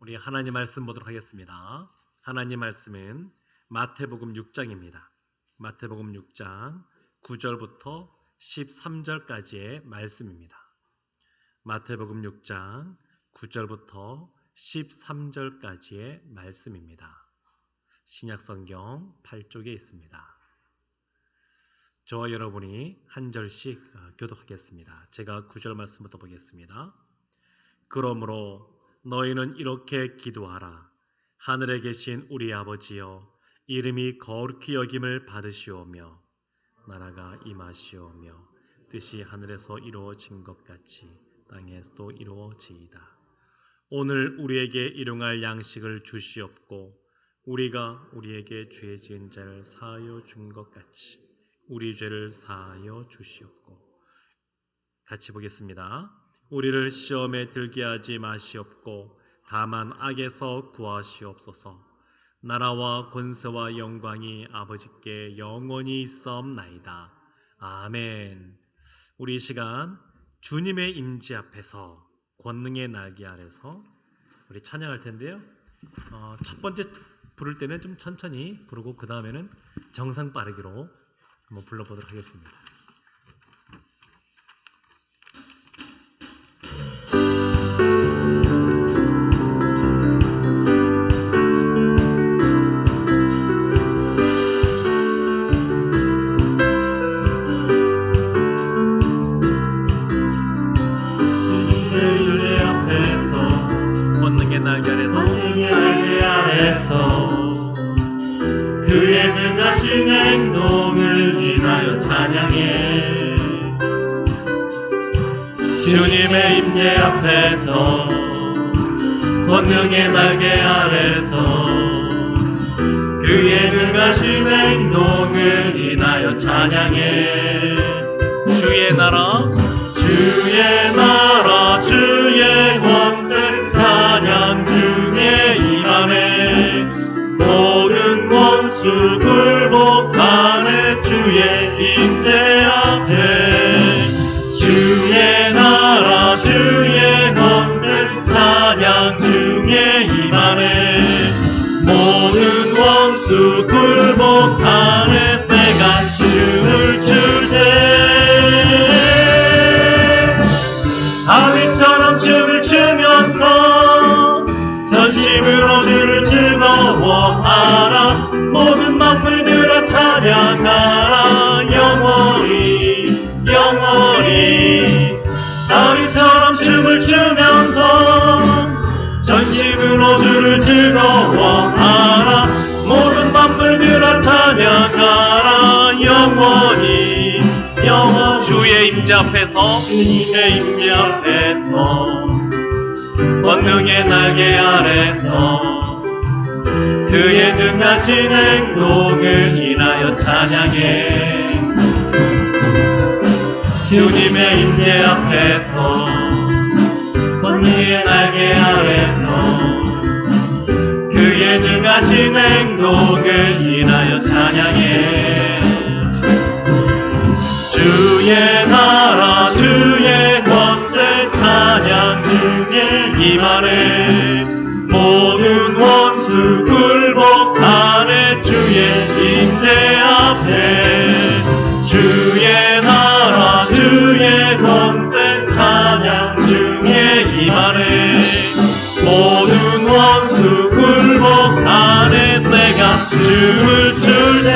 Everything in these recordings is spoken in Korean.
우리 하나님 말씀 보도록 하겠습니다. 하나님 말씀은 마태복음 6장입니다. 마태복음 6장 9절부터 13절까지의 말씀입니다. 마태복음 6장 9절부터 13절까지의 말씀입니다. 신약성경 8쪽에 있습니다. 저와 여러분이 한 절씩 교독하겠습니다. 제가 9절 말씀부터 보겠습니다. 그러므로 너희는 이렇게 기도하라. 하늘에 계신 우리 아버지여, 이름이 거룩히 여김을 받으시오며 나라가 임하시오며 뜻이 하늘에서 이루어진 것 같이 땅에서도 이루어지이다. 오늘 우리에게 일용할 양식을 주시옵고 우리가 우리에게 죄 지은 자를 사하여 준 것 같이 우리 죄를 사하여 주시옵고. 같이 보겠습니다. 우리를 시험에 들게 하지 마시옵고 다만 악에서 구하시옵소서. 나라와 권세와 영광이 아버지께 영원히 있사옵나이다. 아멘. 우리 이 시간 주님의 임재 앞에서 권능의 날개 아래서 우리 찬양할 텐데요. 첫 번째 부를 때는 좀 천천히 부르고 그 다음에는 정상 빠르기로 한번 불러보도록 하겠습니다. 그의 능하신 행동을 인하여 찬양해. 주님의 임재 앞에서 권능의 날개 아래서 그의 능하신 행동을 인하여 찬양해. 주의 나라 주의 권세 찬양 중에 임하네. 모든 원수 굴복하네. 주의 임재 앞에 주의 나라 주의 권세 찬양 중에 임하네. 모든 원수 굴복하네. 때가 춤을 출 때 다윗처럼 춤을 추면서 전심으로 주를 즐거워하라. 모든 만물들아 찬양하라. 영원히 영원히 다윗처럼 춤을 추면서 전심으로 주를 즐거워하라. 모든 만물들아 찬양하라. 영원히 영원히 주의 임재 앞에서 주님의 임재 앞에서 권능의 날개 아래서 그의 능하신 행동을 인하여 찬양해. 주님의 임재 앞에서 권능의 날개 아래서 그의 능하신 행동을 인하여 찬양해. 주의 나라 주의 권세 찬양 중에 임하네. 모든 원수 굴복하네. 주의 임재 앞에 주의 나라 주의 권세 찬양 중에 임하네. 모든 원수 굴복하네. 내가 춤을 출 때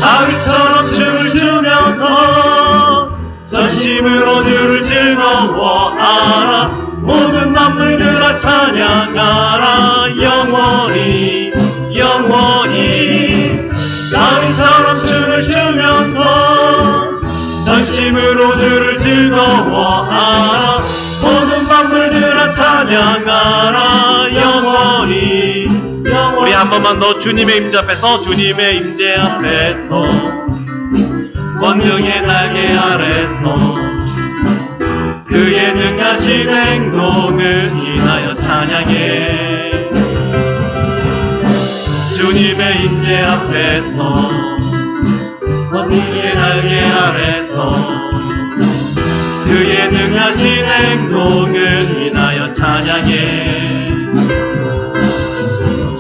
다윗처럼 춤을 추면서 전심으로 주를 즐거워하라. 모든 만물들아 찬양하라. 영원히 영원히 다윗처럼 춤을 추면서 전심으로 주를 즐거워하라. 모든 만물들아 찬양하라. 영원히 영원히. 우리 한 번만 더 주님의 임재 앞에서 주님의 임재 앞에서 권능의 날개 아래서 그의 능하신 행동을 인하여 찬양해. 주님의 임재 앞에서 권능의 날개 아래서 그의 행하신 행동을 인하여 찬양해.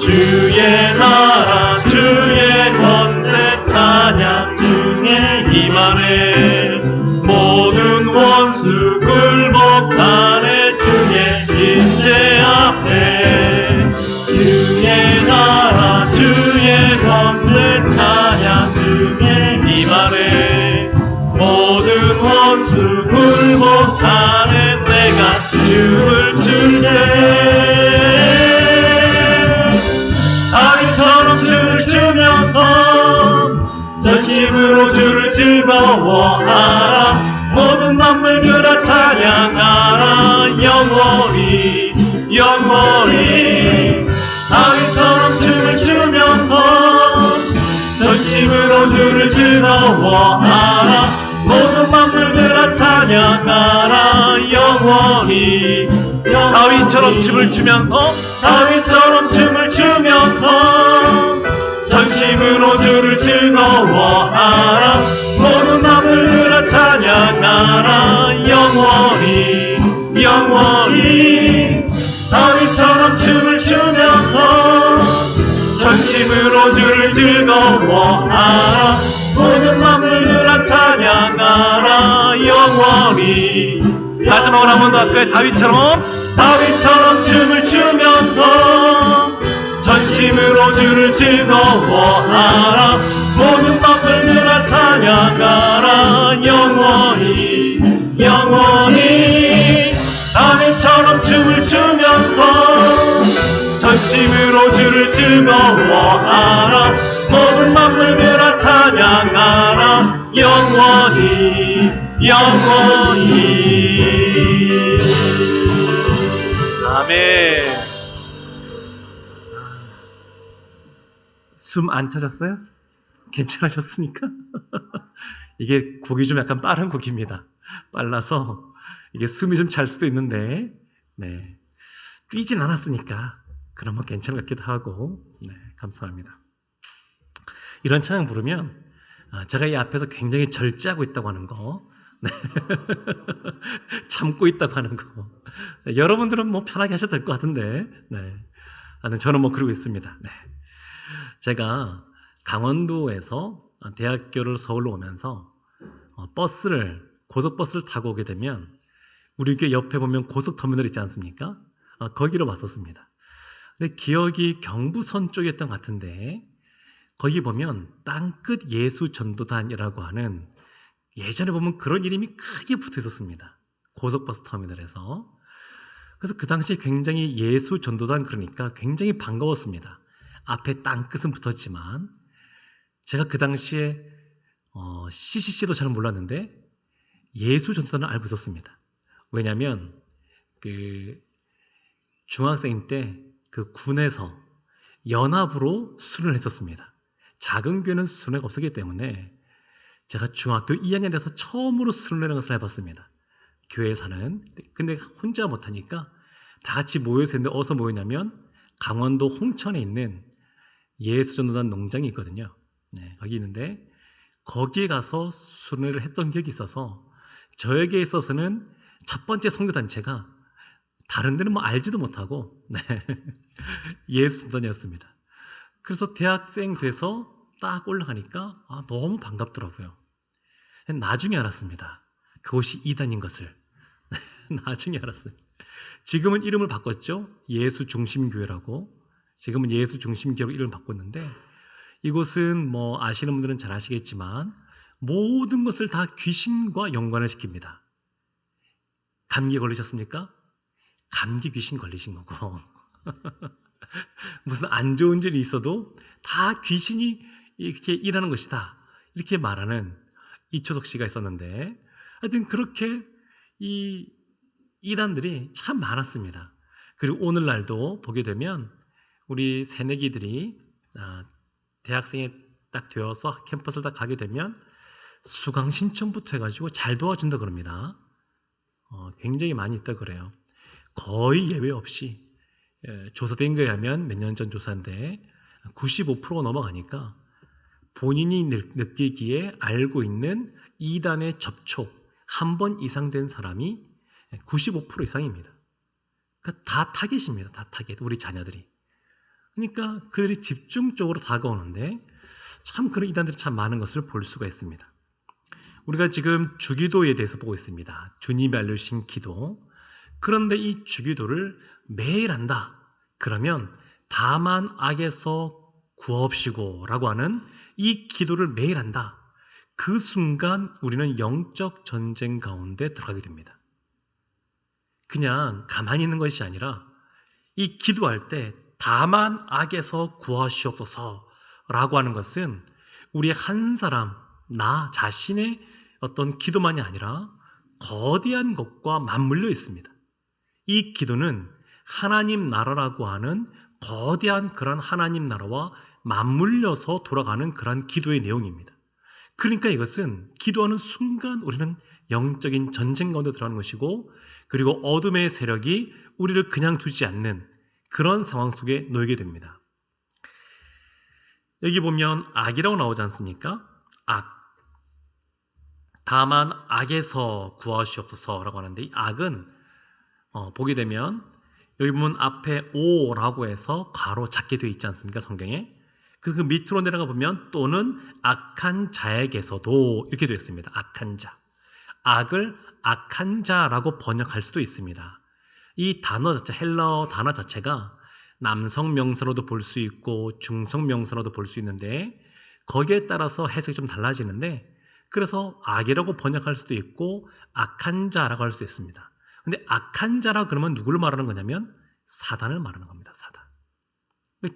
주의 나라 주의 권세 찬양 중에 임하네. 모든 원수 굴복하네. 주의 임재 앞에 주의 나라 주의 권세 찬양 중에 임하네. 모든 원수 굴복하네. 내가 춤을 출때 다윗처럼 춤을 추면서 전심으로 주를 즐거워하라. 모든 만물들아 찬양하라. 영원히 영원히 다윗처럼 춤을 추면서 전심으로 주를 즐거워하라. 모든 만물들아 찬양하라. 영원히 다윗처럼 춤을 추면서 다윗처럼 춤을 추면서 전심으로 주를 즐거워하라. 모든 만물들아 찬양하라. 영원히 영원히 다윗처럼 춤을 추면서 전심으로 주를 즐거워하라. 모든 만물들아 찬양하라. 영원히. 마지막으로 한 번 더 할까요? 다윗처럼 춤을 추면서 전심으로 주를 즐거워하라. 모든 만물들아 찬양하라. 영원히 영원히 다윗처럼 춤을 추면서 전심으로 주를 즐거워하라. 모든 만물들아 찬양하라. 영원히 영원히. 아멘. 숨 안 차셨어요? 괜찮으셨습니까? 이게 곡이 좀 약간 빠른 곡입니다. 빨라서 이게 숨이 좀 찰 수도 있는데, 네, 뛰진 않았으니까 그러면 괜찮은 것 같기도 하고, 네, 감사합니다. 이런 찬양 부르면 제가 이 앞에서 굉장히 절제하고 있다고 하는 거, 네. 참고 있다고 하는 거, 네, 여러분들은 뭐 편하게 하셔도 될 것 같은데, 네, 저는 뭐 그러고 있습니다. 네. 제가 강원도에서 대학교를 서울로 오면서 고속버스를 타고 오게 되면 우리 교회 옆에 보면 고속터미널 있지 않습니까? 거기로 왔었습니다. 근데 기억이 경부선 쪽이었던 것 같은데 거기 보면 땅끝 예수전도단이라고 하는 예전에 보면 그런 이름이 크게 붙어 있었습니다. 고속버스 터미널에서. 그래서 그 당시에 굉장히 예수전도단 그러니까 굉장히 반가웠습니다. 앞에 땅끝은 붙었지만 제가 그 당시에 CCC도 잘 몰랐는데 예수전도단을 알고 있었습니다. 왜냐하면 그 중학생 때 그 군에서 연합으로 수련을 했었습니다. 작은 교회는 수련회가 없었기 때문에 제가 중학교 2학년 돼서 처음으로 수련회라는 것을 해봤습니다. 교회에서는. 근데 혼자 못하니까 다 같이 모여서 했는데 어디서 모였냐면 강원도 홍천에 있는 예수전도단 농장이 있거든요. 네, 거기 있는데 거기에 가서 수련회를 했던 기억이 있어서 저에게 있어서는 첫 번째 선교단체가 다른 데는 뭐 알지도 못하고 네, 예수전도단이었습니다. 그래서 대학생 돼서 딱 올라가니까 너무 반갑더라고요. 나중에 알았습니다. 그곳이 이단인 것을. 나중에 알았어요. 지금은 이름을 바꿨죠. 예수중심교회라고. 지금은 예수중심교회로 이름을 바꿨는데 이곳은 뭐 아시는 분들은 잘 아시겠지만 모든 것을 다 귀신과 연관을 시킵니다. 감기 걸리셨습니까? 감기 귀신 걸리신 거고 무슨 안 좋은 일이 있어도 다 귀신이 이렇게 일하는 것이다. 이렇게 말하는 이초석 씨가 있었는데 하여튼 그렇게 이 이단들이 참 많았습니다. 그리고 오늘날도 보게 되면 우리 새내기들이 대학생이 딱 되어서 캠퍼스를 딱 가게 되면 수강 신청부터 해가지고 잘 도와준다 그럽니다. 굉장히 많이 있다 그래요. 거의 예외 없이 조사된 거에 하면 몇 년 전 조사인데 95%가 넘어가니까 본인이 느끼기에 알고 있는 이단의 접촉 한 번 이상 된 사람이 95% 이상입니다. 그러니까 다 타겟입니다. 다 타겟, 우리 자녀들이. 그러니까 그들이 집중적으로 다가오는데 참 그런 이단들이 참 많은 것을 볼 수가 있습니다. 우리가 지금 주기도에 대해서 보고 있습니다. 주님이 알려주신 기도. 그런데 이 주기도를 매일 한다. 그러면 다만 악에서 구하옵시고 라고 하는 이 기도를 매일 한다. 그 순간 우리는 영적 전쟁 가운데 들어가게 됩니다. 그냥 가만히 있는 것이 아니라 이 기도할 때 다만 악에서 구하시옵소서 라고 하는 것은 우리 한 사람, 나 자신의 어떤 기도만이 아니라 거대한 것과 맞물려 있습니다. 이 기도는 하나님 나라라고 하는 거대한 그런 하나님 나라와 맞물려서 돌아가는 그런 기도의 내용입니다. 그러니까 이것은 기도하는 순간 우리는 영적인 전쟁 가운데 들어가는 것이고, 그리고 어둠의 세력이 우리를 그냥 두지 않는 그런 상황 속에 놓이게 됩니다. 여기 보면 악이라고 나오지 않습니까? 악. 다만 악에서 구하시옵소서라고 하는데, 이 악은 보게 되면 여기 보면 앞에 오라고 해서 가로 작게 되어 있지 않습니까? 성경에. 그 밑으로 내려가 보면 또는 악한 자에게서도 이렇게 되어 있습니다. 악한 자. 악을 악한 자라고 번역할 수도 있습니다. 이 단어 자체, 헬라어 단어 자체가 남성 명사로도 볼 수 있고 중성 명사로도 볼 수 있는데 거기에 따라서 해석이 좀 달라지는데, 그래서 악이라고 번역할 수도 있고 악한 자라고 할 수도 있습니다. 근데 악한 자라 그러면 누구를 말하는 거냐면 사단을 말하는 겁니다. 사단.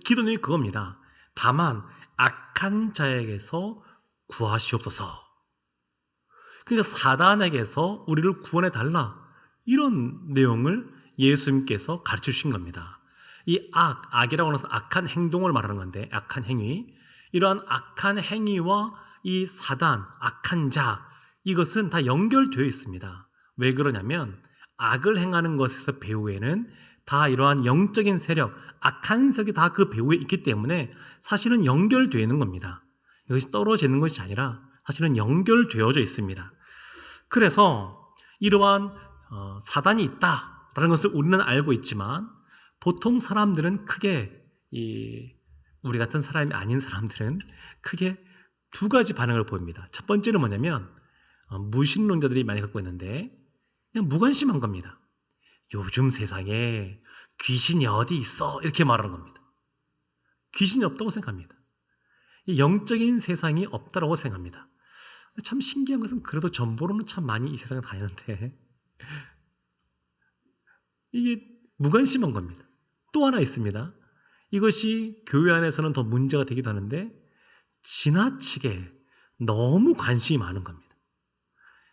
기도는 그겁니다. 다만 악한 자에게서 구하시옵소서. 그러니까 사단에게서 우리를 구원해 달라, 이런 내용을 예수님께서 가르쳐 주신 겁니다. 이 악이라고 해서 악한 행동을 말하는 건데, 악한 행위, 이러한 악한 행위와 이 사단, 악한 자, 이것은 다 연결되어 있습니다. 왜 그러냐면 악을 행하는 것에서 배후에는 다 이러한 영적인 세력, 악한 세력이 다 그 배후에 있기 때문에 사실은 연결되어 있는 겁니다. 이것이 떨어져 있는 것이 아니라 사실은 연결되어져 있습니다. 그래서 이러한 사단이 있다라는 것을 우리는 알고 있지만, 보통 사람들은 크게 우리 같은 사람이 아닌 사람들은 크게 두 가지 반응을 보입니다. 첫 번째는 뭐냐면 무신론자들이 많이 갖고 있는데, 그냥 무관심한 겁니다. 요즘 세상에 귀신이 어디 있어? 이렇게 말하는 겁니다. 귀신이 없다고 생각합니다. 영적인 세상이 없다고 생각합니다. 참 신기한 것은 그래도 전보로는 참 많이 이 세상에 다니는데 이게 무관심한 겁니다. 또 하나 있습니다. 이것이 교회 안에서는 더 문제가 되기도 하는데 지나치게 너무 관심이 많은 겁니다.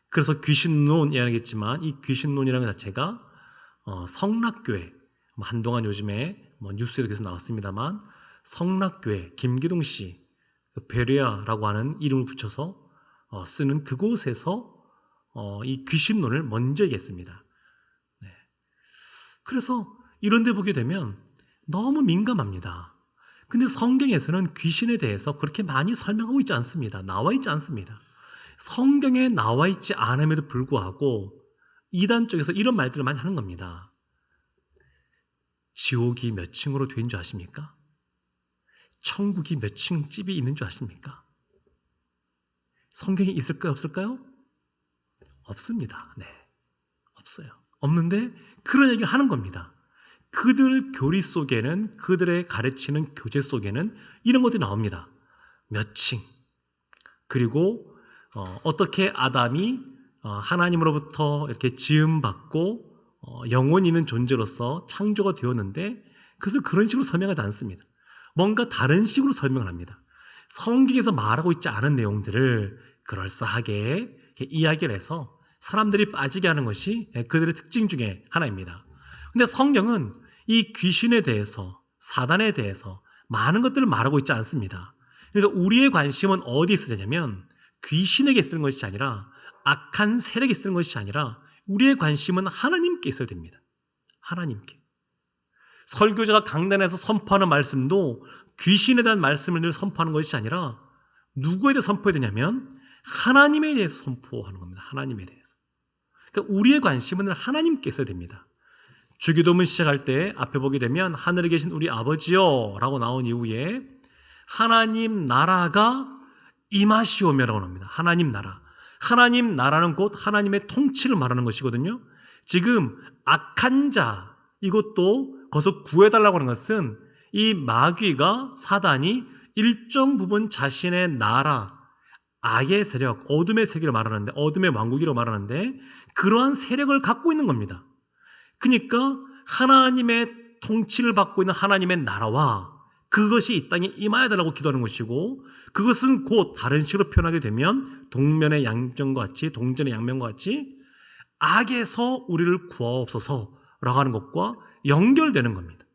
그래서 귀신론이라겠지만 이 귀신론이라는 것 자체가 성락교회, 한동안 요즘에 뉴스에도 계속 나왔습니다만, 성락교회 김기동 씨 베레아라고 하는 이름을 붙여서 쓰는 그곳에서 이 귀신론을 먼저 얘기했습니다. 네. 그래서 이런 데 보게 되면 너무 민감합니다. 근데 성경에서는 귀신에 대해서 그렇게 많이 설명하고 있지 않습니다. 나와 있지 않습니다. 성경에 나와 있지 않음에도 불구하고 이단 쪽에서 이런 말들을 많이 하는 겁니다. 지옥이 몇 층으로 된 줄 아십니까? 천국이 몇 층 집이 있는 줄 아십니까? 성경에 있을까요? 없을까요? 없습니다. 네, 없어요. 없는데 그런 얘기를 하는 겁니다. 그들 교리 속에는, 그들의 가르치는 교재 속에는 이런 것들이 나옵니다. 몇 층, 그리고 어떻게 아담이 하나님으로부터 이렇게 지음받고 영혼이 있는 존재로서 창조가 되었는데, 그것을 그런 식으로 설명하지 않습니다. 뭔가 다른 식으로 설명을 합니다. 성경에서 말하고 있지 않은 내용들을 그럴싸하게 이야기를 해서 사람들이 빠지게 하는 것이 그들의 특징 중에 하나입니다. 근데 성경은 이 귀신에 대해서, 사단에 대해서 많은 것들을 말하고 있지 않습니다. 그러니까 우리의 관심은 어디에 있어야 되냐면 귀신에게 쓰는 것이 아니라, 악한 세력에 쓰는 것이 아니라 우리의 관심은 하나님께 있어야 됩니다. 하나님께. 설교자가 강단에서 선포하는 말씀도 귀신에 대한 말씀을 늘 선포하는 것이 아니라 누구에 대해 선포해야 되냐면 하나님에 대해서 선포하는 겁니다. 하나님에 대해서. 그러니까 우리의 관심은 늘 하나님께 있어야 됩니다. 주기도문 시작할 때 앞에 보게 되면 하늘에 계신 우리 아버지요 라고 나온 이후에 하나님 나라가 임하시오며라고 합니다. 하나님 나라. 하나님 나라는 곧 하나님의 통치를 말하는 것이거든요. 지금 악한 자, 이것도 거기서 구해달라고 하는 것은 이 마귀가, 사단이 일정 부분 자신의 나라, 악의 세력, 어둠의 세계로 말하는데, 어둠의 왕국이라고 말하는데 그러한 세력을 갖고 있는 겁니다. 그러니까 하나님의 통치를 받고 있는 하나님의 나라와 그것이 이 땅에 임하여 달라고 기도하는 것이고, 그것은 곧 다른 식으로 표현하게 되면 동면의 양정과 같이, 동전의 양면과 같이 악에서 우리를 구하옵소서라고 하는 것과 연결되는 겁니다.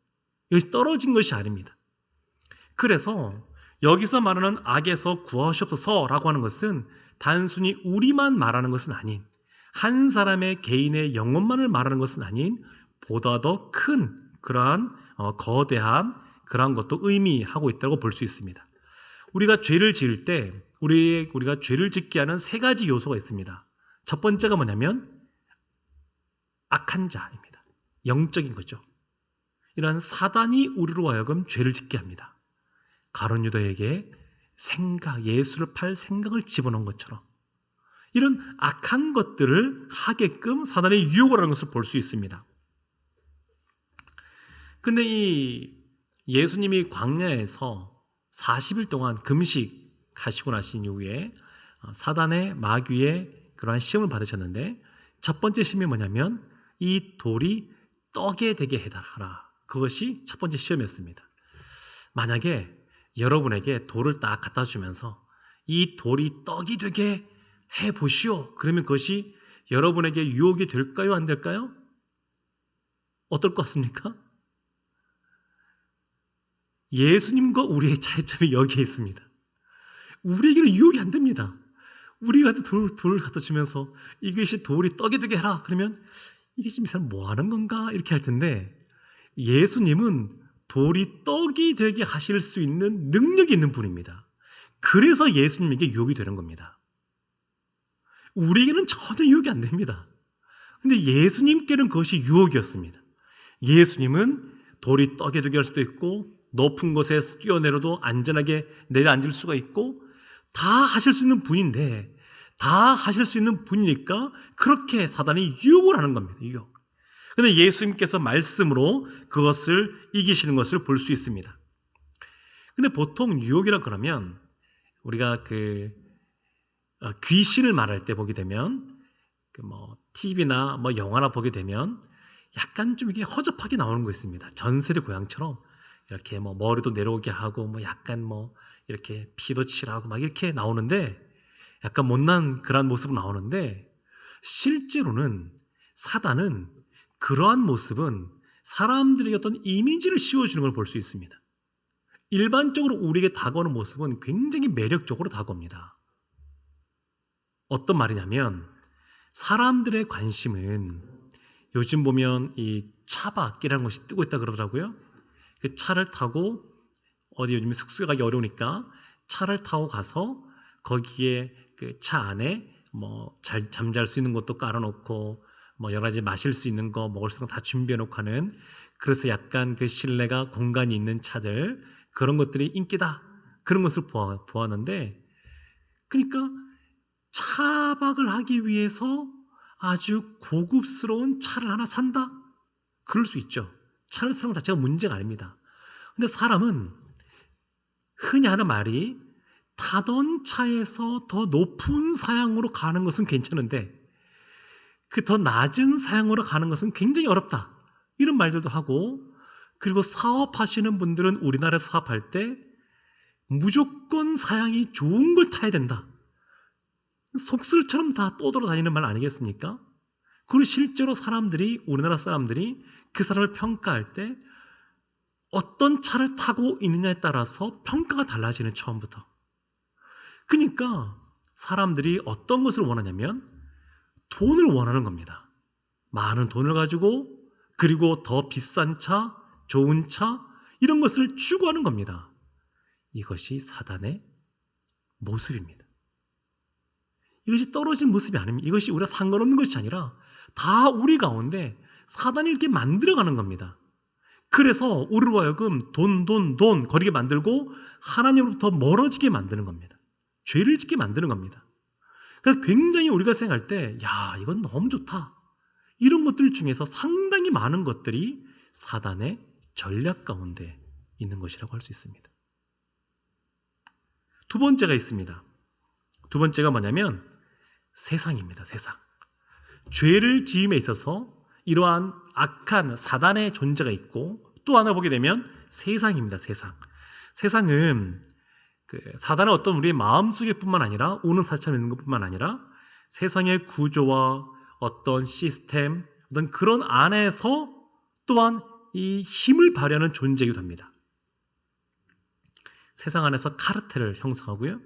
이것이 떨어진 것이 아닙니다. 그래서 여기서 말하는 악에서 구하시옵소서라고 하는 것은 단순히 우리만 말하는 것은 아닌, 한 사람의 개인의 영혼만을 말하는 것은 아닌 보다 더 큰 그러한 거대한 그러한 것도 의미하고 있다고 볼 수 있습니다. 우리가 죄를 지을 때 우리가 죄를 짓게 하는 세 가지 요소가 있습니다. 첫 번째가 뭐냐면 악한 자입니다. 영적인 거죠. 이러한 사단이 우리로 하여금 죄를 짓게 합니다. 가룟 유다에게 예수를 팔 생각을 집어넣은 것처럼 이런 악한 것들을 하게끔 사단의 유혹을 하는 것을 볼 수 있습니다. 근데 이 예수님이 광야에서 40일 동안 금식하시고 나신 이후에 사단의 마귀의 그러한 시험을 받으셨는데, 첫 번째 시험이 뭐냐면 이 돌이 떡에 되게 해달라. 그것이 첫 번째 시험이었습니다. 만약에 여러분에게 돌을 딱 갖다 주면서 이 돌이 떡이 되게 해보시오, 그러면 그것이 여러분에게 유혹이 될까요, 안 될까요? 어떨 것 같습니까? 예수님과 우리의 차이점이 여기에 있습니다. 우리에게는 유혹이 안 됩니다. 우리가 돌을 갖다 주면서 이것이 돌이 떡이 되게 해라, 그러면 이게 지금 이 사람 뭐 하는 건가 이렇게 할 텐데, 예수님은 돌이 떡이 되게 하실 수 있는 능력이 있는 분입니다. 그래서 예수님에게 유혹이 되는 겁니다. 우리에게는 전혀 유혹이 안 됩니다. 근데 예수님께는 그것이 유혹이었습니다. 예수님은 돌이 떡이 되게 할 수도 있고 높은 곳에 뛰어내려도 안전하게 내려앉을 수가 있고 다 하실 수 있는 분인데, 다 하실 수 있는 분이니까 그렇게 사단이 유혹을 하는 겁니다. 유혹. 그런데 예수님께서 말씀으로 그것을 이기시는 것을 볼 수 있습니다. 근데 보통 유혹이라 그러면 우리가 귀신을 말할 때 보게 되면 TV나 영화나 보게 되면 약간 좀 이게 허접하게 나오는 거 있습니다. 전설의 고향처럼 이렇게 머리도 내려오게 하고 약간 이렇게 피도 칠하고 막 이렇게 나오는데, 약간 못난 그러한 모습으로 나오는데, 실제로는 사단은 그러한 모습은 사람들에게 어떤 이미지를 씌워주는 걸 볼 수 있습니다. 일반적으로 우리에게 다가오는 모습은 굉장히 매력적으로 다가옵니다. 어떤 말이냐면, 사람들의 관심은 요즘 보면 이 차박이라는 것이 뜨고 있다 그러더라고요. 그 차를 타고 어디 요즘에 숙소에 가기 어려우니까 차를 타고 가서 거기에 그 차 안에 잠잘 수 있는 것도 깔아놓고 여러 가지 마실 수 있는 거, 먹을 수 있는 거 다 준비해놓고 하는, 그래서 약간 그 실내가 공간이 있는 차들, 그런 것들이 인기다, 그런 것을 보았는데, 그러니까 차박을 하기 위해서 아주 고급스러운 차를 하나 산다? 그럴 수 있죠. 차를 사는 것 자체가 문제가 아닙니다. 근데 사람은 흔히 하는 말이, 타던 차에서 더 높은 사양으로 가는 것은 괜찮은데 그 더 낮은 사양으로 가는 것은 굉장히 어렵다, 이런 말들도 하고, 그리고 사업하시는 분들은 우리나라에 사업할 때 무조건 사양이 좋은 걸 타야 된다, 속설처럼 다 떠돌아다니는 말 아니겠습니까? 그리고 실제로 우리나라 사람들이 그 사람을 평가할 때 어떤 차를 타고 있느냐에 따라서 평가가 달라지는, 처음부터. 그러니까 사람들이 어떤 것을 원하냐면 돈을 원하는 겁니다. 많은 돈을 가지고, 그리고 더 비싼 차, 좋은 차, 이런 것을 추구하는 겁니다. 이것이 사단의 모습입니다. 이것이 떨어진 모습이 아닙니다. 이것이 우리가 상관없는 것이 아니라 다 우리 가운데 사단이 이렇게 만들어가는 겁니다. 그래서 우리로 하여금 돈 거리게 만들고 하나님으로부터 멀어지게 만드는 겁니다. 죄를 짓게 만드는 겁니다. 그래서 굉장히 우리가 생각할 때 이건 너무 좋다. 이런 것들 중에서 상당히 많은 것들이 사단의 전략 가운데 있는 것이라고 할 수 있습니다. 두 번째가 있습니다. 두 번째가 뭐냐면 세상입니다. 세상. 죄를 지음에 있어서 이러한 악한 사단의 존재가 있고 또 하나 보게 되면 세상입니다. 세상. 세상은 사단의 어떤 우리의 마음속에 뿐만 아니라 오는 사람에 있는 것뿐만 아니라 세상의 구조와 어떤 시스템, 어떤 그런 안에서 또한 이 힘을 발휘하는 존재이기도 합니다. 세상 안에서 카르텔을 형성하고요.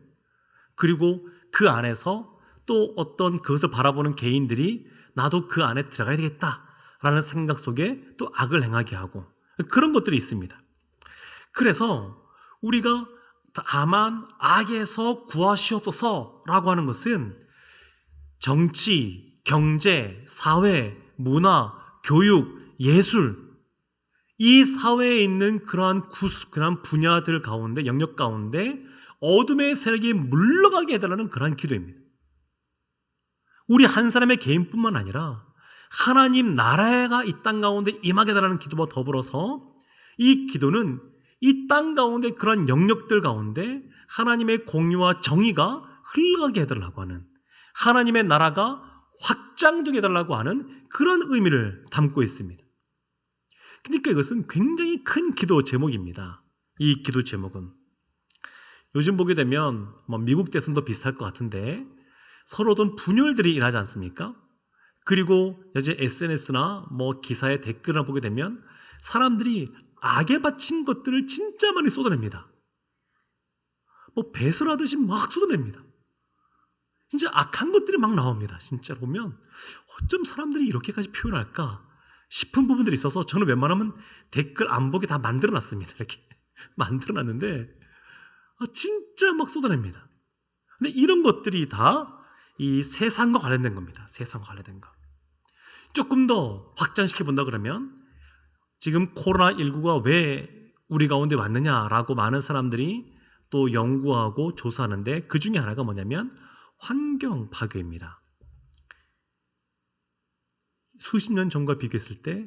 그리고 그 안에서 또 어떤 그것을 바라보는 개인들이 나도 그 안에 들어가야 되겠다라는 생각 속에 또 악을 행하게 하고 그런 것들이 있습니다. 그래서 우리가 다만 악에서 구하시옵소서라고 하는 것은 정치, 경제, 사회, 문화, 교육, 예술 이 사회에 있는 그러한 분야들 가운데 영역 가운데 어둠의 세력이 물러가게 해달라는 그러한 기도입니다. 우리 한 사람의 개인뿐만 아니라 하나님 나라가 이 땅 가운데 임하게 해달라는 기도와 더불어서 이 기도는 이 땅 가운데 그러한 영역들 가운데 하나님의 공의와 정의가 흘러가게 해달라고 하는 하나님의 나라가 확장되게 해달라고 하는 그런 의미를 담고 있습니다. 그러니까 이것은 굉장히 큰 기도 제목입니다. 이 기도 제목은 요즘 보게 되면 미국 대선도 비슷할 것 같은데 서로 어떤 분열들이 일어나지 않습니까? 그리고 요즘 SNS나 기사의 댓글을 보게 되면 사람들이 악에 바친 것들을 진짜 많이 쏟아냅니다. 배설하듯이 막 쏟아냅니다. 진짜 악한 것들이 막 나옵니다. 진짜로 보면 어쩜 사람들이 이렇게까지 표현할까 싶은 부분들이 있어서 저는 웬만하면 댓글 안 보게 다 만들어놨습니다. 이렇게 만들어놨는데 진짜 막 쏟아냅니다. 근데 이런 것들이 다 이 세상과 관련된 겁니다. 세상과 관련된 거. 조금 더 확장시켜 본다 그러면 지금 코로나19가 왜 우리 가운데 왔느냐라고 많은 사람들이 또 연구하고 조사하는데 그 중에 하나가 뭐냐면 환경 파괴입니다. 수십 년 전과 비교했을 때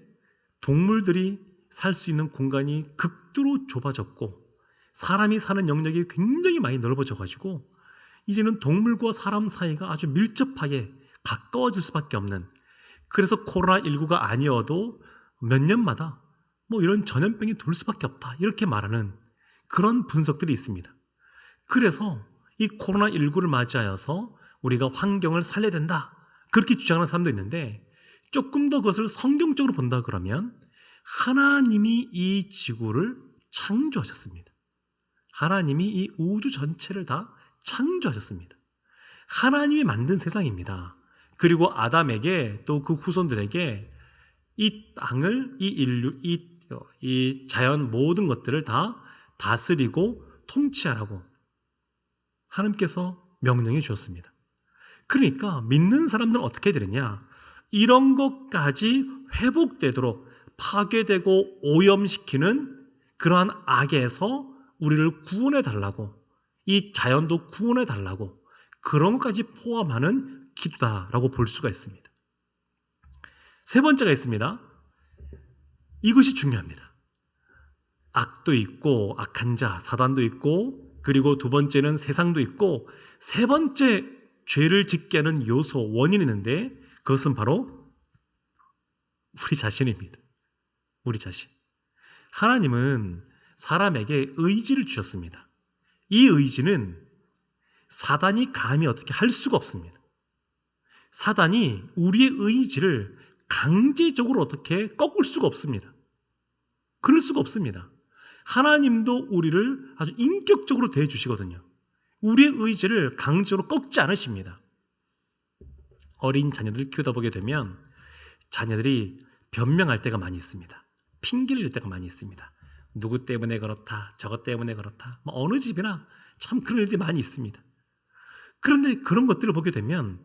동물들이 살 수 있는 공간이 극도로 좁아졌고 사람이 사는 영역이 굉장히 많이 넓어져 가지고 이제는 동물과 사람 사이가 아주 밀접하게 가까워질 수밖에 없는 그래서 코로나19가 아니어도 몇 년마다 이런 전염병이 돌 수밖에 없다 이렇게 말하는 그런 분석들이 있습니다. 그래서 이 코로나19를 맞이하여서 우리가 환경을 살려야 된다 그렇게 주장하는 사람도 있는데 조금 더 그것을 성경적으로 본다 그러면 하나님이 이 지구를 창조하셨습니다. 하나님이 이 우주 전체를 다 창조하셨습니다. 하나님이 만든 세상입니다. 그리고 아담에게 또 그 후손들에게 이 땅을 이 인류 이 자연 모든 것들을 다 다스리고 통치하라고 하나님께서 명령해 주셨습니다. 그러니까 믿는 사람들은 어떻게 되느냐? 이런 것까지 회복되도록 파괴되고 오염시키는 그러한 악에서 우리를 구원해 달라고 이 자연도 구원해 달라고 그런 것까지 포함하는 기도다라고 볼 수가 있습니다. 세 번째가 있습니다. 이것이 중요합니다. 악도 있고 악한 자, 사단도 있고 그리고 두 번째는 세상도 있고 세 번째 죄를 짓게 하는 요소, 원인이 있는데 그것은 바로 우리 자신입니다. 우리 자신. 하나님은 사람에게 의지를 주셨습니다. 이 의지는 사단이 감히 어떻게 할 수가 없습니다. 사단이 우리의 의지를 강제적으로 어떻게 꺾을 수가 없습니다. 그럴 수가 없습니다. 하나님도 우리를 아주 인격적으로 대해주시거든요. 우리의 의지를 강제로 꺾지 않으십니다. 어린 자녀들 키우다 보게 되면 자녀들이 변명할 때가 많이 있습니다. 핑계를 댈 때가 많이 있습니다. 누구 때문에 그렇다, 저것 때문에 그렇다. 어느 집이나 참 그런 일들이 많이 있습니다. 그런데 그런 것들을 보게 되면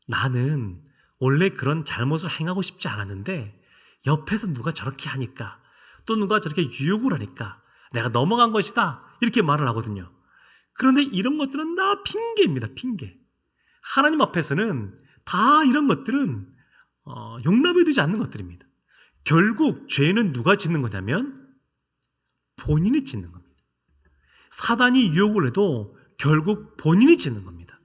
나는 원래 그런 잘못을 행하고 싶지 않았는데 옆에서 누가 저렇게 하니까 또 누가 저렇게 유혹을 하니까 내가 넘어간 것이다 이렇게 말을 하거든요. 그런데 이런 것들은 다 핑계입니다. 핑계. 하나님 앞에서는 다 이런 것들은 용납이 되지 않는 것들입니다. 결국 죄는 누가 짓는 거냐면 본인이 짓는 겁니다. 사단이 유혹을 해도 결국 본인이 짓는 겁니다.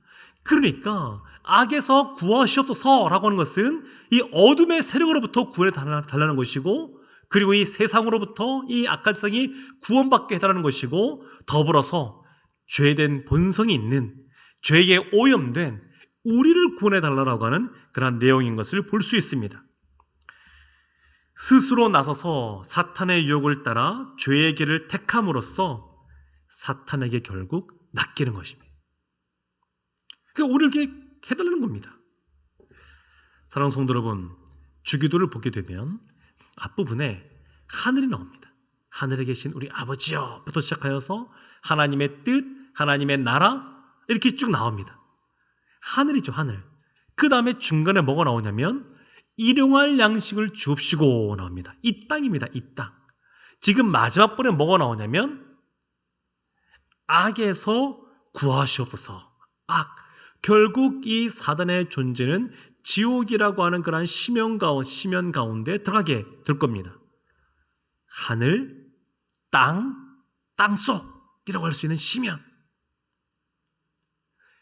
그러니까 악에서 구하시옵소서라고 하는 것은 이 어둠의 세력으로부터 구원해 달라는 것이고, 그리고 이 세상으로부터 이 악한 세상이 구원받게 해달라는 것이고, 더불어서 죄된 본성이 있는 죄에 오염된 우리를 구원해 달라고 하는 그런 내용인 것을 볼 수 있습니다. 스스로 나서서 사탄의 유혹을 따라 죄의 길을 택함으로써 사탄에게 결국 낚이는 것입니다. 그러니까 우리를 이렇게 해달라는 겁니다. 사랑하는 성도 여러분, 주기도를 보게 되면 앞부분에 하늘이 나옵니다. 하늘에 계신 우리 아버지여부터 시작하여서 하나님의 뜻, 하나님의 나라 이렇게 쭉 나옵니다. 하늘이죠, 하늘. 그 다음에 중간에 뭐가 나오냐면 일용할 양식을 주옵시고 나옵니다. 이 땅입니다. 이 땅. 지금 마지막 번에 뭐가 나오냐면 악에서 구하시옵소서. 악. 결국 이 사단의 존재는 지옥이라고 하는 그러한 심연 가운데 들어가게 될 겁니다. 하늘, 땅속이라고 할 수 있는 심연.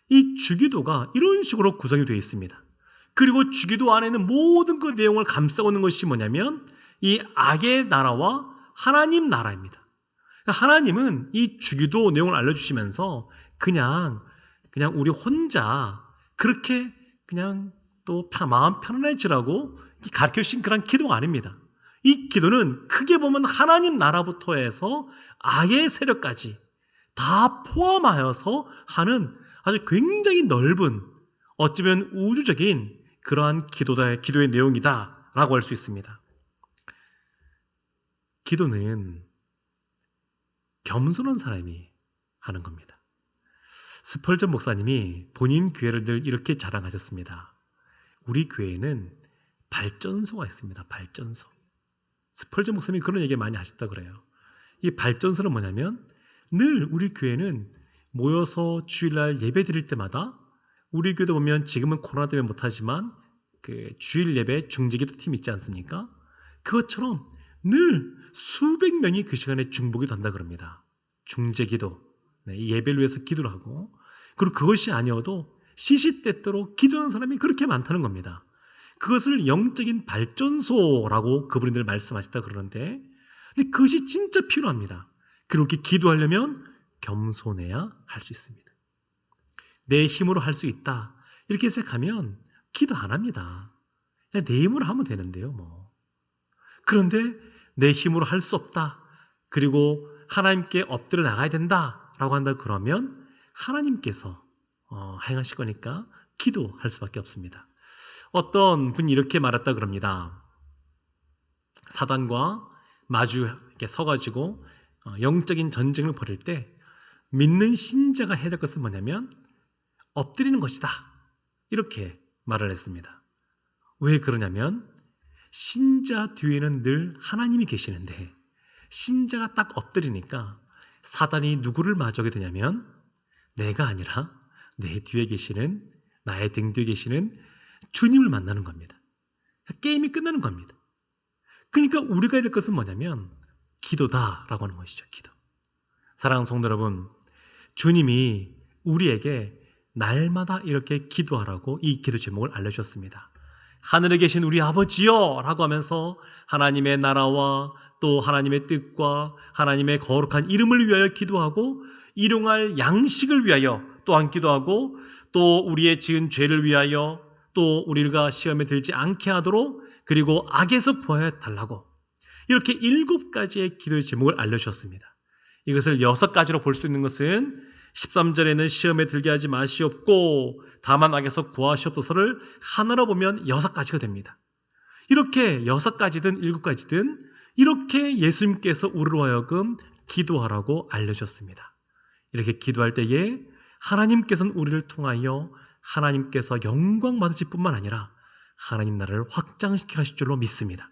이 주기도가 이런 식으로 구성이 되어 있습니다. 그리고 주기도 안에는 모든 그 내용을 감싸고 있는 것이 뭐냐면 이 악의 나라와 하나님 나라입니다. 하나님은 이 주기도 내용을 알려주시면서 그냥 우리 혼자 그렇게 그냥 또 마음 편안해지라고 가르쳐 주신 그런 기도가 아닙니다. 이 기도는 크게 보면 하나님 나라부터 해서 악의 세력까지 다 포함하여서 하는 아주 굉장히 넓은, 어쩌면 우주적인 그러한 기도의 내용이다라고 할 수 있습니다. 기도는 겸손한 사람이 하는 겁니다. 스펄전 목사님이 본인 교회를 늘 이렇게 자랑하셨습니다. 우리 교회에는 발전소가 있습니다. 발전소. 스펄전 목사님이 그런 얘기 많이 하셨다 그래요. 이 발전소는 뭐냐면 늘 우리 교회는 모여서 주일날 예배 드릴 때마다, 우리 교회도 보면 지금은 코로나 때문에 못하지만 그 주일 예배 중재기도 팀 있지 않습니까? 그것처럼 늘 수백 명이 그 시간에 중보기도 한다 그럽니다. 중재기도, 예배를 위해서 기도를 하고, 그리고 그것이 아니어도 시시때때로 기도하는 사람이 그렇게 많다는 겁니다. 그것을 영적인 발전소라고 그분이 늘 말씀하셨다 그러는데, 근데 그것이 진짜 필요합니다. 그렇게 기도하려면 겸손해야 할 수 있습니다. 내 힘으로 할 수 있다 이렇게 생각하면 기도 안 합니다. 그냥 내 힘으로 하면 되는데요, 뭐. 그런데 내 힘으로 할 수 없다, 그리고 하나님께 엎드려 나가야 된다라고 한다 그러면 하나님께서 행하실 거니까 기도할 수밖에 없습니다. 어떤 분이 이렇게 말했다 그럽니다. 사단과 마주 이렇게 서가지고 영적인 전쟁을 벌일 때 믿는 신자가 해야 될 것은 뭐냐면 엎드리는 것이다, 이렇게 말을 했습니다. 왜 그러냐면 신자 뒤에는 늘 하나님이 계시는데 신자가 딱 엎드리니까 사단이 누구를 마주하게 되냐면 내가 아니라 내 뒤에 계시는, 나의 등 뒤에 계시는 주님을 만나는 겁니다. 게임이 끝나는 겁니다. 그러니까 우리가 해야 될 것은 뭐냐면 기도다라고 하는 것이죠. 기도. 사랑하는 성도 여러분, 주님이 우리에게 날마다 이렇게 기도하라고 이 기도 제목을 알려주셨습니다. 하늘에 계신 우리 아버지여 라고 하면서 하나님의 나라와 또 하나님의 뜻과 하나님의 거룩한 이름을 위하여 기도하고, 일용할 양식을 위하여 또한 기도하고, 또 우리의 지은 죄를 위하여, 또 우리가 시험에 들지 않게 하도록, 그리고 악에서 구하여 달라고, 이렇게 7가지의 기도의 제목을 알려주셨습니다. 이것을 6가지로 볼 수 있는 것은 13절에는 시험에 들게 하지 마시옵고 다만 악에서 구하시옵소서를 하나로 보면 6가지가 됩니다. 이렇게 6가지든 7가지든 이렇게 예수님께서 우리로 하여금 기도하라고 알려주셨습니다. 이렇게 기도할 때에 하나님께서는 우리를 통하여 하나님께서 영광 받으실 뿐만 아니라 하나님 나라를 확장시켜 가실 줄로 믿습니다.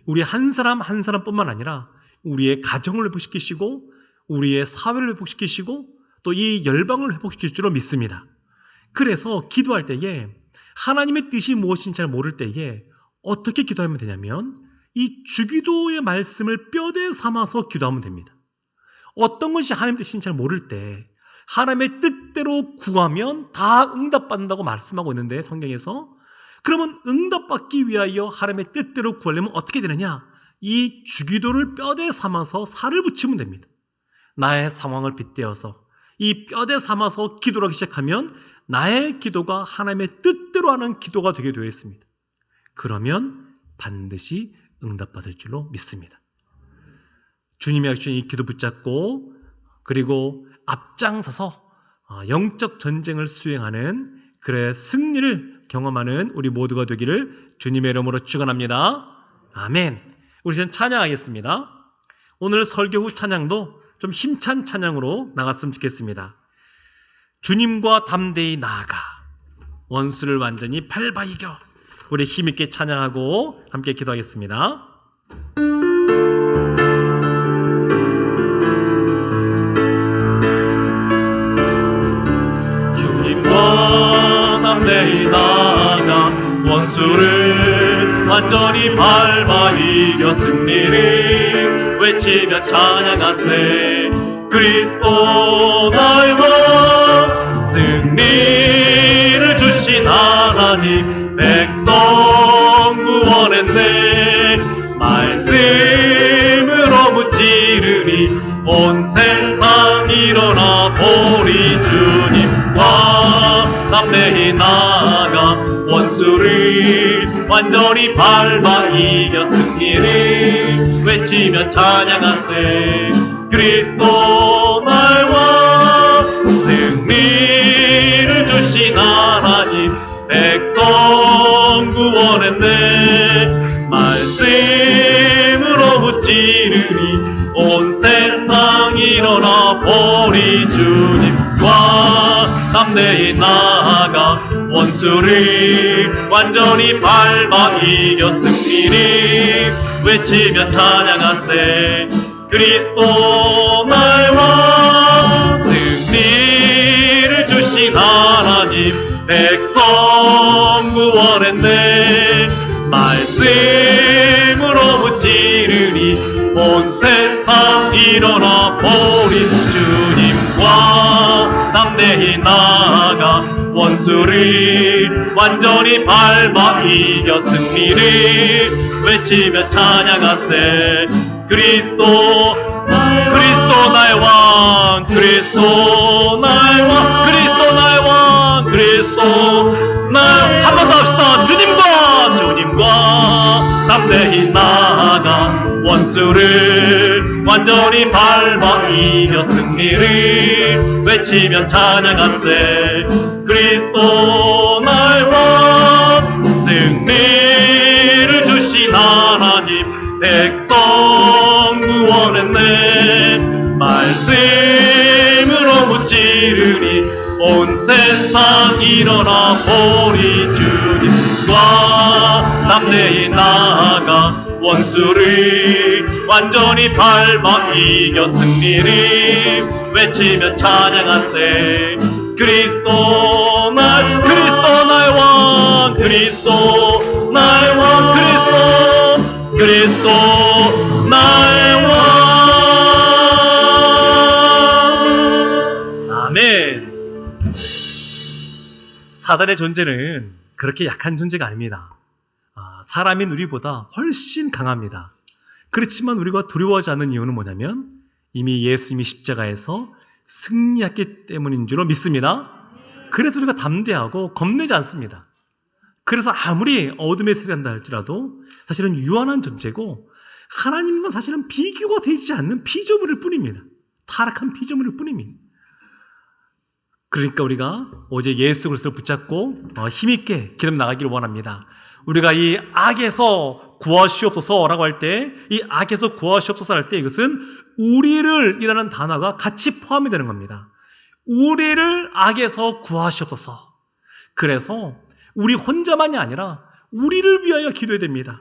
우리 한 사람 한 사람뿐만 아니라 우리의 가정을 회복시키시고 우리의 사회를 회복시키시고 또 이 열방을 회복시킬 줄로 믿습니다. 그래서 기도할 때에 하나님의 뜻이 무엇인지 잘 모를 때에 어떻게 기도하면 되냐면 이 주기도의 말씀을 뼈대 삼아서 기도하면 됩니다. 어떤 것이 하나님의 뜻인지 잘 모를 때 하나님의 뜻대로 구하면 다 응답받는다고 말씀하고 있는데 성경에서 그러면 응답받기 위하여 하나님의 뜻대로 구하려면 어떻게 되느냐? 이 주기도를 뼈대 삼아서 살을 붙이면 됩니다. 나의 상황을 빗대어서 이 뼈대 삼아서 기도를 하기 시작하면 나의 기도가 하나님의 뜻대로 하는 기도가 되게 되어 있습니다. 그러면 반드시 응답받을 줄로 믿습니다. 주님이 하신 이 기도 붙잡고 그리고 앞장서서 영적 전쟁을 수행하는 그의 승리를 경험하는 우리 모두가 되기를 주님의 이름으로 축원합니다. 아멘. 우리 이제 찬양하겠습니다. 오늘 설교 후 찬양도 좀 힘찬 찬양으로 나갔으면 좋겠습니다. 주님과 담대히 나아가 원수를 완전히 밟아 이겨. 우리 힘있게 찬양하고 함께 기도하겠습니다. 주님과 담대히 나아가 원수를 완전히 밟아 이겨 승리를 외치며 찬양하세. 그리스도 나의 왕 승리를 주신 하나님 백성 구원했네. 말씀으로 무찌르니 온 세상 일어나 보리. 주님과 담대히 나아가 원수를 완전히 밟아 이겨 승리를 외치며 찬양하세. 그리스도 나의 왕 승리를 주신 하나님 백성 구원했네. 말씀으로 무찌르니 온 세상 일어나 보리. 주님과 담대히 나아가 원수를 완전히 밟아 이겨 승리를 외치며 찬양하세. 그리스도 나의 왕 승리를 주신 하나님 백성 구원했네. 말씀으로 무찌르니 온 세상 일어나 보리. 주님과 담대히 나아가 원수를 완전히 밟아 이겨 승리를 외치며 찬양하세. 그리스도 나의 왕 그리스도 나의 왕 그리스도 나의 왕 그리스도 나의 한 번 더 합시다. 주님과 담대히 나아가 원수를 완전히 밟아 이겨 승리를 외치며 찬양하세. 그리스도 나의 왕 승리를 주신 하나님 백성 구원했네. 말씀으로 무찌르니 온 세상 일어나 보리. 주님과 담대히 나아가 원수를 완전히 밟아 이겨 승리를 외치며 찬양하세. 그리스도 나의 왕 그리스도 나의 왕 그리스도 나의 왕. 아멘. 사단의 존재는 그렇게 약한 존재가 아닙니다. 사람인 우리보다 훨씬 강합니다. 그렇지만 우리가 두려워하지 않는 이유는 뭐냐면 이미 예수님이 십자가에서 승리했기 때문인 줄로 믿습니다. 그래서 우리가 담대하고 겁내지 않습니다. 그래서 아무리 어둠에 세련다 할지라도 사실은 유한한 존재고 하나님과 사실은 비교가 되지 않는 피조물일 뿐입니다. 타락한 피조물일 뿐입니다. 그러니까 우리가 오직 예수 그리스도를 붙잡고 힘있게 기도해 나가기를 원합니다. 우리가 이 악에서 구하시옵소서라고 할 때 이 악에서 구하시옵소서 할 때 이것은 우리를 이라는 단어가 같이 포함이 되는 겁니다. 우리를 악에서 구하시옵소서. 그래서 우리 혼자만이 아니라 우리를 위하여 기도해야 됩니다.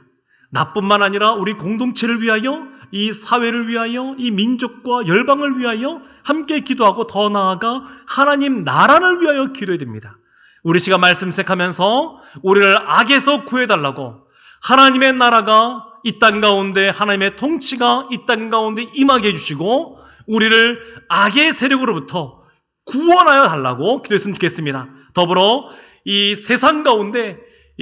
나뿐만 아니라 우리 공동체를 위하여, 이 사회를 위하여, 이 민족과 열방을 위하여 함께 기도하고 더 나아가 하나님 나라를 위하여 기도해야 됩니다. 우리 씨가 말씀 생각하면서 우리를 악에서 구해달라고, 하나님의 나라가 이 땅 가운데, 하나님의 통치가 이 땅 가운데 임하게 해주시고 우리를 악의 세력으로부터 구원하여 달라고 기도했으면 좋겠습니다. 더불어 이 세상 가운데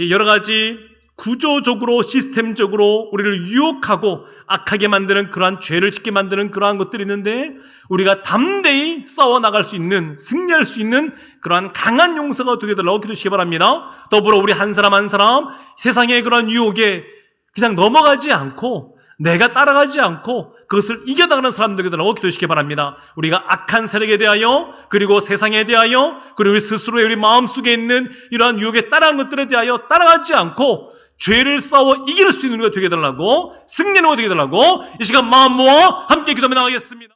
여러 가지 구조적으로 시스템적으로 우리를 유혹하고 악하게 만드는 그러한 죄를 짓게 만드는 그러한 것들이 있는데 우리가 담대히 싸워나갈 수 있는, 승리할 수 있는 그러한 강한 용서가 되게 달라고 기도하시기 바랍니다. 더불어 우리 한 사람 한 사람 세상의 그러한 유혹에 그냥 넘어가지 않고, 내가 따라가지 않고 그것을 이겨나가는 사람들이 되라고 기도하시기 바랍니다. 우리가 악한 세력에 대하여, 그리고 세상에 대하여, 그리고 우리 스스로의 우리 마음속에 있는 이러한 유혹에 따라가는 것들에 대하여 따라가지 않고 죄를 싸워 이길 수 있는 우리가 되게 해달라고, 승리하는 우리가 되게 해달라고 이 시간 마음 모아 함께 기도하며 나가겠습니다.